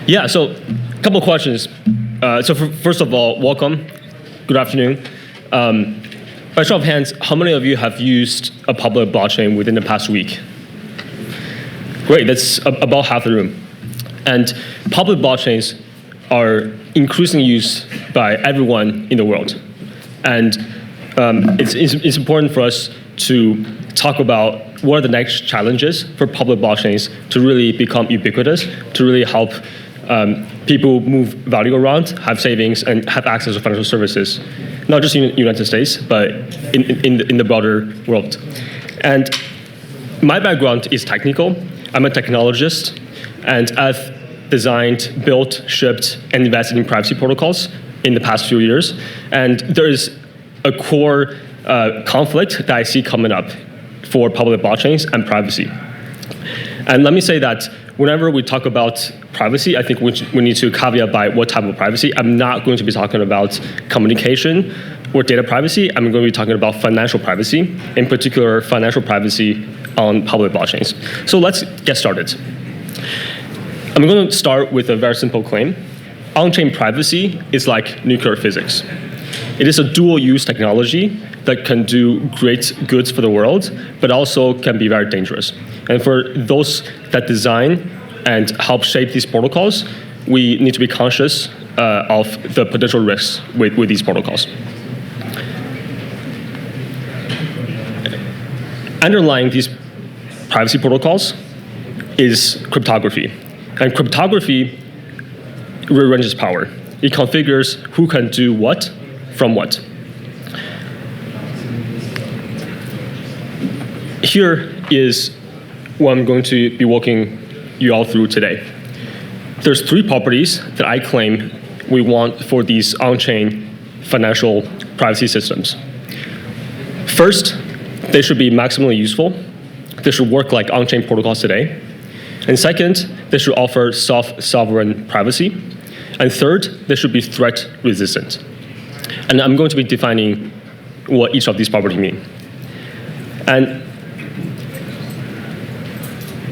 Yeah, so a couple of questions. First of all, welcome. Good afternoon. By show of hands, how many of you have used a public blockchain within the past week? Great, that's about half the room. And public blockchains are increasingly used by everyone in the world. And it's important for us to talk about what are the next challenges for public blockchains to really become ubiquitous, to really help people move value around, have savings, and have access to financial services, not just in the United States, but in the broader world. And my background is technical. I'm a technologist, and I've designed, built, shipped, and invested in privacy protocols in the past few years. And there is a core conflict that I see coming up for public blockchains and privacy. And let me say that whenever we talk about privacy, I think we need to caveat by what type of privacy. I'm not going to be talking about communication or data privacy. I'm going to be talking about financial privacy, in particular financial privacy on public blockchains. So let's get started. I'm going to start with a very simple claim. On-chain privacy is like nuclear physics. It is a dual-use technology that can do great goods for the world, but also can be very dangerous. And for those that design and help shape these protocols, we need to be conscious of the potential risks with these protocols. Underlying these privacy protocols is cryptography. And cryptography rearranges power. It configures who can do what from what. Here is what I'm going to be walking you all through today. There's 3 properties that I claim we want for these on-chain financial privacy systems. First, they should be maximally useful. They should work like on-chain protocols today. And second, they should offer sovereign privacy. And third, they should be threat resistant. And I'm going to be defining what each of these properties mean. And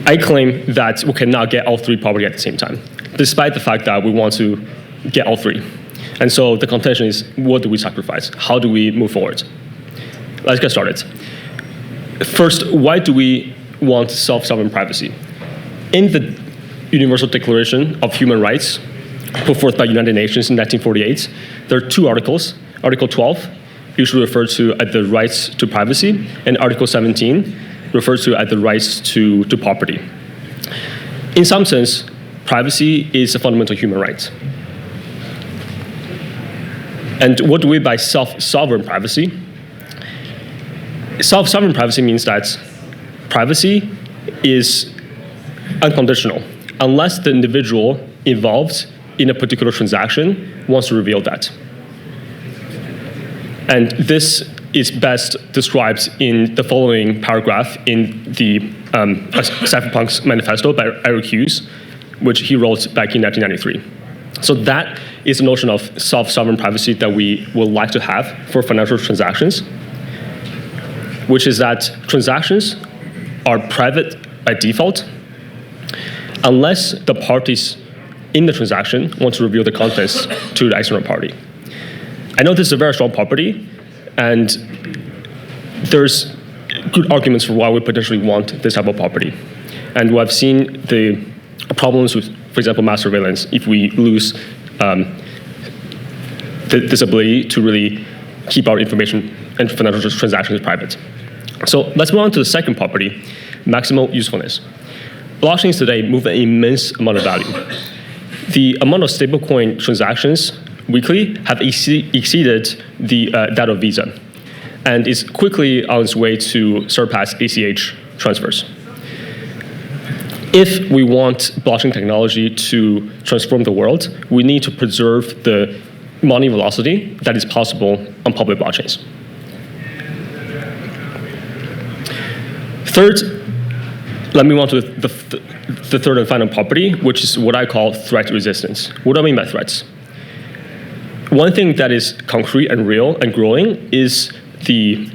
I claim that we cannot get all 3 properties at the same time, despite the fact that we want to get all 3. And so the contention is, what do we sacrifice? How do we move forward? Let's get started. First, why do we want sovereign privacy? In the Universal Declaration of Human Rights, put forth by United Nations in 1948, there are 2 articles. Article 12, usually referred to as the rights to privacy, and Article 17, refers to as the rights to property. In some sense, privacy is a fundamental human right. And what do we mean by sovereign privacy? Sovereign privacy means that privacy is unconditional, unless the individual involved in a particular transaction wants to reveal that. And this is best described in the following paragraph in the Cypherpunk's manifesto by Eric Hughes, which he wrote back in 1993. So that is the notion of sovereign privacy that we would like to have for financial transactions, which is that transactions are private by default, unless the parties in the transaction want to reveal the contents to the external party. I know this is a very strong property, and there's good arguments for why we potentially want this type of property. And we have seen the problems with, for example, mass surveillance, if we lose this ability to really keep our information and financial transactions private. So let's move on to the second property, maximal usefulness. Blockchains today move an immense amount of value. The amount of stablecoin transactions weekly have exceeded that of Visa, and is quickly on its way to surpass ACH transfers. If we want blockchain technology to transform the world, we need to preserve the money velocity that is possible on public blockchains. Third, let me move on to the third and final property, which is what I call threat resistance. What do I mean by threats? One thing that is concrete and real and growing is the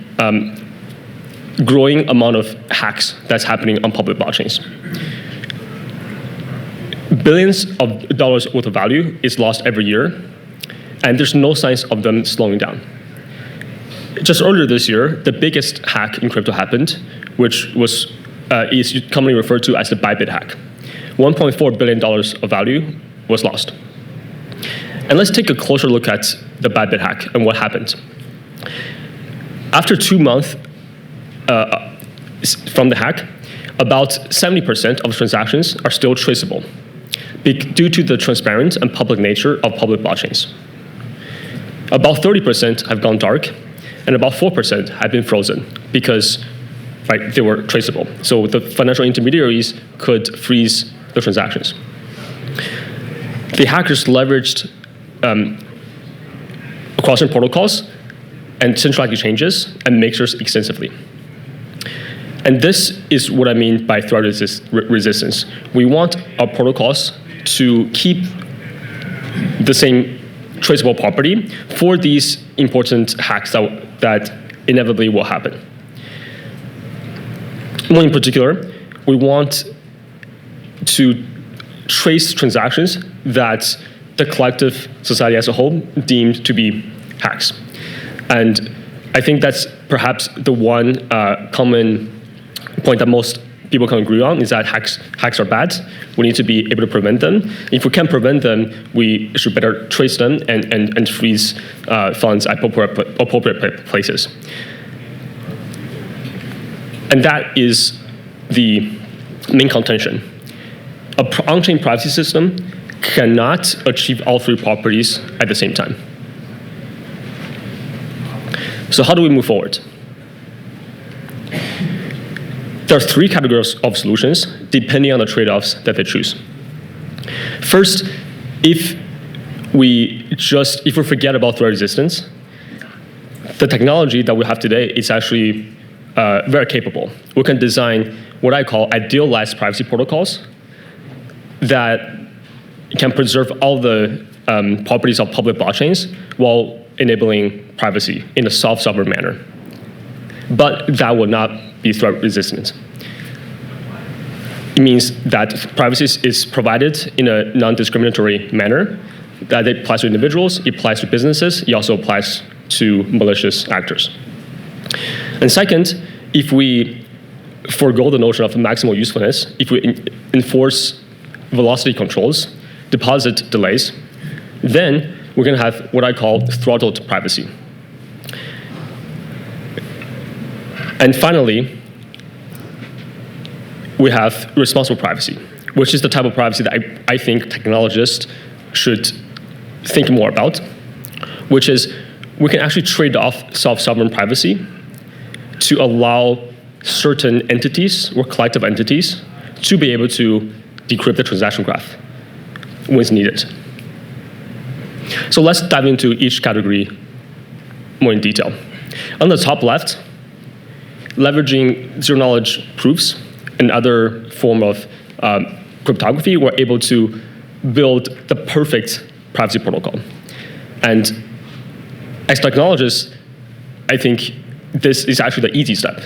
growing amount of hacks that's happening on public blockchains. billions of dollars worth of value is lost every year, and there's no signs of them slowing down. Just earlier this year, the biggest hack in crypto happened, which is commonly referred to as the Bybit hack. $1.4 billion of value was lost. And let's take a closer look at the Bybit hack and what happened. After 2 months from the hack, about 70% of transactions are still traceable due to the transparent and public nature of public blockchains. About 30% have gone dark, and about 4% have been frozen because they were traceable. So the financial intermediaries could freeze the transactions. The hackers leveraged cross-chain protocols and centralized exchanges and mixers extensively. And this is what I mean by threat resistance. We want our protocols to keep the same traceable property for these important hacks that inevitably will happen. More in particular, we want to trace transactions that the collective society as a whole deemed to be hacks. And I think that's perhaps the one common point that most people can agree on, is that hacks are bad. We need to be able to prevent them. If we can't prevent them, we should better trace them and freeze funds at appropriate places. And that is the main contention. An on-chain privacy system cannot achieve all three properties at the same time. So how do we move forward? There are three categories of solutions depending on the trade-offs that they choose. First, if we forget about threat resistance, the technology that we have today is actually very capable. We can design what I call idealized privacy protocols that can preserve all the properties of public blockchains while enabling privacy in a self-sovereign manner. But that will not be threat resistant. It means that privacy is provided in a non-discriminatory manner, that it applies to individuals, it applies to businesses, it also applies to malicious actors. And second, if we forego the notion of maximal usefulness, if we enforce velocity controls, deposit delays, then we're going to have what I call throttled privacy. And finally, we have responsible privacy, which is the type of privacy that I think technologists should think more about, which is we can actually trade off self-sovereign privacy to allow certain entities or collective entities to be able to decrypt the transaction graph when it's needed. So let's dive into each category more in detail. On the top left, leveraging zero-knowledge proofs and other form of cryptography, we're able to build the perfect privacy protocol. And as technologists, I think this is actually the easy step.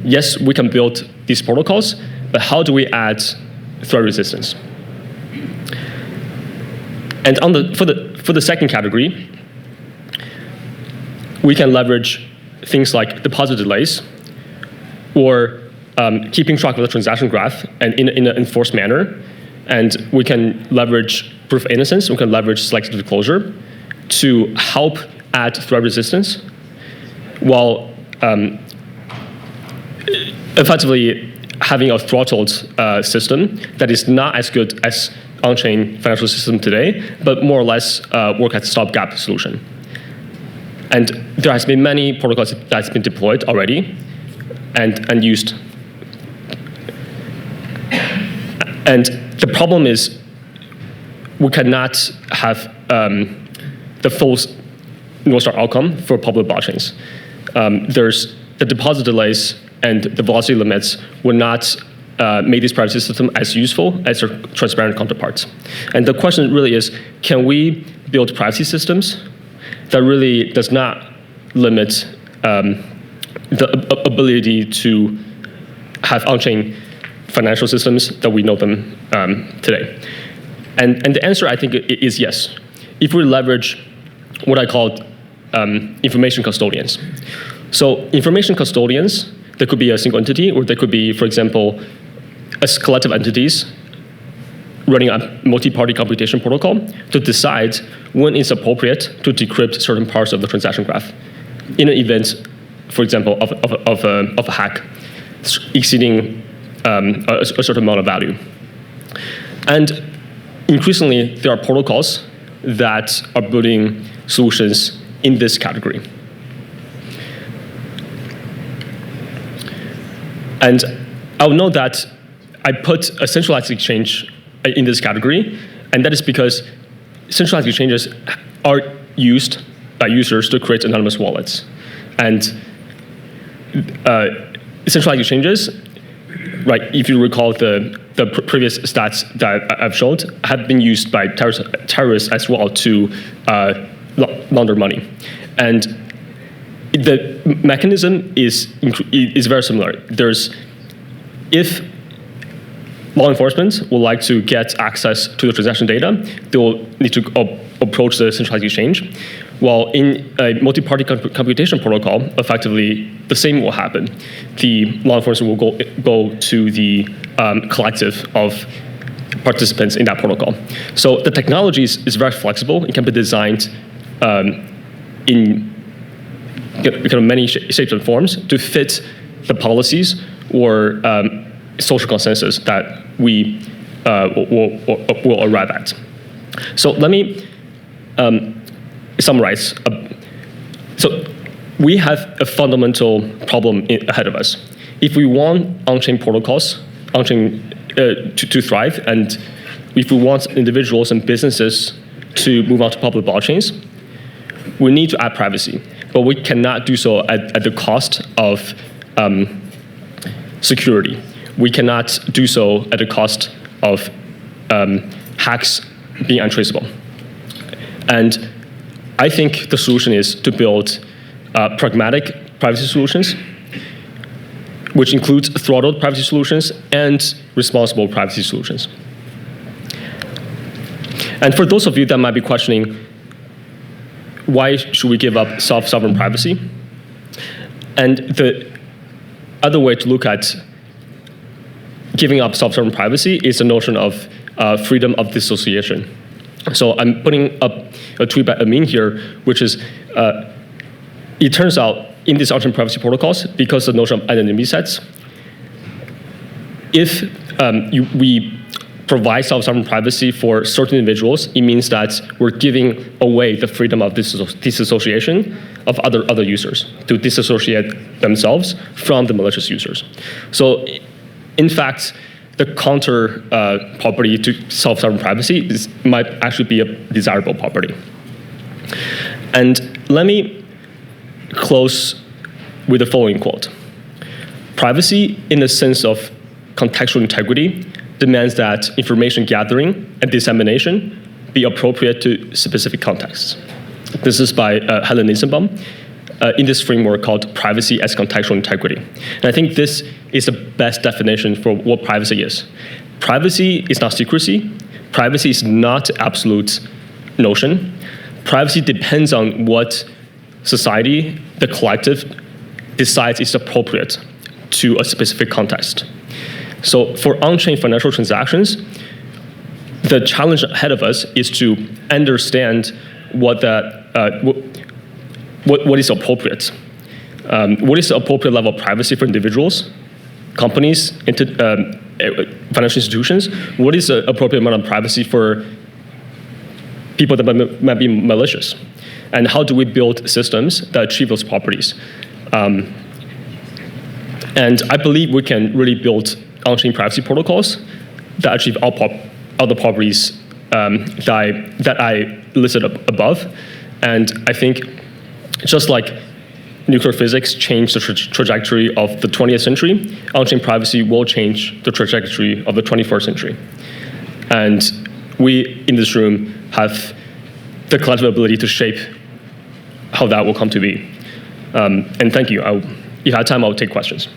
Yes, we can build these protocols, but how do we add threat resistance? And for the second category, we can leverage things like deposit delays, or keeping track of the transaction graph and in an enforced manner. And we can leverage proof of innocence, we can leverage selective disclosure to help add threat resistance while effectively having a throttled system that is not as good as on-chain financial system today, but more or less work as a stopgap solution. And there has been many protocols that's been deployed already and used. And the problem is we cannot have the full North Star outcome for public blockchains. There's the deposit delays and the velocity limits would not make this privacy system as useful as their transparent counterparts. And the question really is, can we build privacy systems that really does not limit the ability to have on-chain financial systems that we know them today? And the answer, I think, is yes. If we leverage what I call information custodians. So information custodians, there could be a single entity, or there could be, for example, as collective entities running a multi-party computation protocol to decide when it's appropriate to decrypt certain parts of the transaction graph in an event, for example, of a hack exceeding a certain amount of value. And increasingly, there are protocols that are building solutions in this category. And I would note that I put a centralized exchange in this category, and that is because centralized exchanges are used by users to create anonymous wallets. And centralized exchanges, right, if you recall the previous stats that I've showed, have been used by terrorists as well to launder money. And the mechanism is very similar. If law enforcement would like to get access to the transaction data, they will need to approach the centralized exchange. While in a multi-party computation protocol, effectively the same will happen. The law enforcement will go to the collective of participants in that protocol. So the technology is very flexible. It can be designed in kind of many shapes and forms to fit the policies or social consensus that we will arrive at. So let me summarize. So we have a fundamental problem ahead of us. If we want on-chain protocols, to thrive, and if we want individuals and businesses to move on to public blockchains, we need to add privacy. But we cannot do so at the cost of security. We cannot do so at the cost of hacks being untraceable. And I think the solution is to build pragmatic privacy solutions, which includes throttled privacy solutions and responsible privacy solutions. And for those of you that might be questioning, why should we give up self-sovereign privacy? And the other way to look at giving up self-sovereign privacy is the notion of freedom of dissociation. So I'm putting up a tweet by Amin here, which is, it turns out in these on-chain privacy protocols, because of the notion of anonymity sets, if we provide self-sovereign privacy for certain individuals, it means that we're giving away the freedom of disassociation of other users to disassociate themselves from the malicious users. So in fact, the counter property to self-sovereign privacy might actually be a desirable property. And let me close with the following quote. Privacy, in the sense of contextual integrity, demands that information gathering and dissemination be appropriate to specific contexts. This is by Helen Nisenbaum in this framework called privacy as contextual integrity. And I think this is the best definition for what privacy is. Privacy is not secrecy. Privacy is not absolute notion. Privacy depends on what society, the collective, decides is appropriate to a specific context. So for on-chain financial transactions, the challenge ahead of us is to understand what is appropriate. What is the appropriate level of privacy for individuals, companies, financial institutions? What is the appropriate amount of privacy for people that might be malicious? And how do we build systems that achieve those properties? And I believe we can really build on-chain privacy protocols that achieve all the properties that I listed above. And I think just like nuclear physics changed the trajectory of the 20th century, on-chain privacy will change the trajectory of the 21st century. And we in this room have the collective ability to shape how that will come to be. And thank you. If I have time, I'll take questions.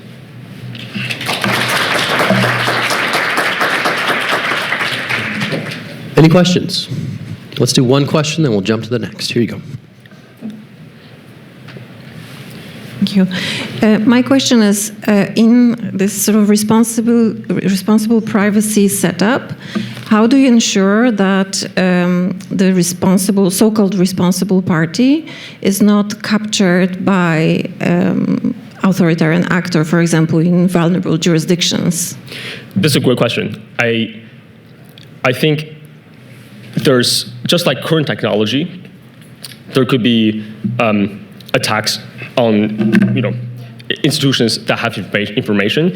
Any questions? Let's do one question, then we'll jump to the next. Here you go. Thank you. My question is, in this sort of responsible privacy setup, how do you ensure that the so-called responsible party is not captured by authoritarian actor, for example, in vulnerable jurisdictions? This is a great question. I think there's, just like current technology, there could be attacks on institutions that have information.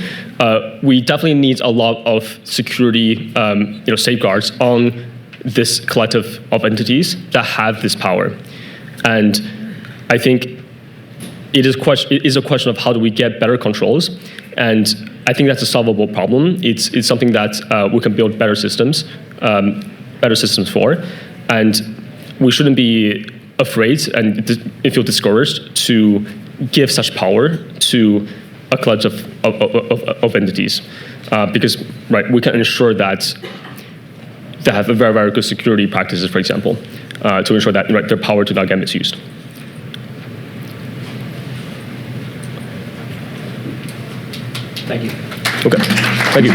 We definitely need a lot of security safeguards on this collective of entities that have this power. And I think it is a question of how do we get better controls. And I think that's a solvable problem. It's something that we can build better systems for. And we shouldn't be afraid and feel discouraged to give such power to a collective of entities, because we can ensure that they have a very, very good security practices, for example, to ensure that their power do not get misused. Thank you. Okay, thank you.